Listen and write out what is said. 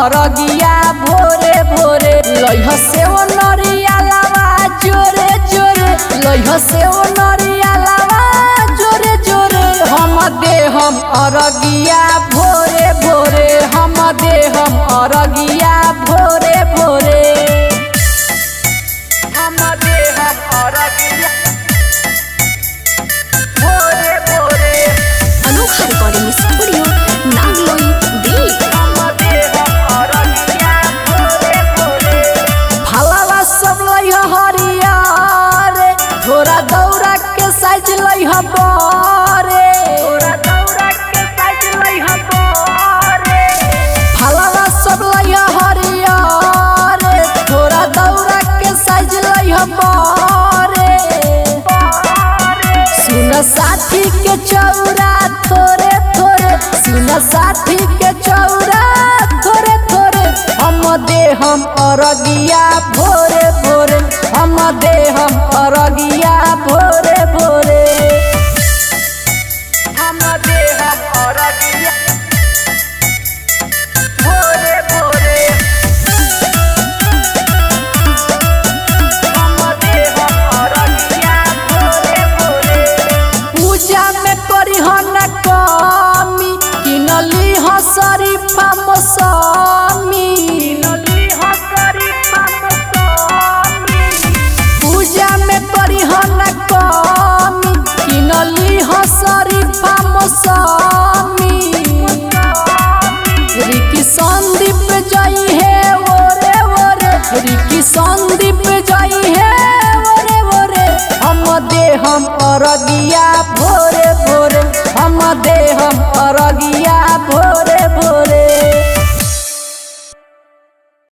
अरगिया भोरे भोरे लइह से ओ नरिया लावा जोरे जोरे लइह से ओ नरिया लावा जोरे जोरे हम दे हम अरगिया भोरे भोरे हम दे हम अरगिया भोरे भोरे हम दे हम अरगिया भोरे भोरे अनोखा रिकॉर्डिंग स्टूडियो नागलोई दिल्ली। फलावा सब लइह हरियर थोड़ा दौरा के साइज लइह बरे फलावा सब लइह हरियर थोड़ा दौरा के साइज लइह बरे सुन साथी के चौरा थोरे थोरे सुन साथी के चौरा थोरे थोरे हम दे हम अरगिया भोरे भोरे हम दे हम अरगिया भोरे भोरे हम दे हम अरगिया भोरे भोरे हम दे हम अरगिया भोरे भोरे पूजा में करी न कमी किनली ह शरीफा मौसमी पूजा में करी न कमी किनली ह शरीफा मौसमी रिकी संदीप जाई है ओरे ओरे रिकी संदीप जाई है ओरे ओरे हम दे हम अरगिया भोरे भोरे हम दे हम अरगिया भोरे भोरे।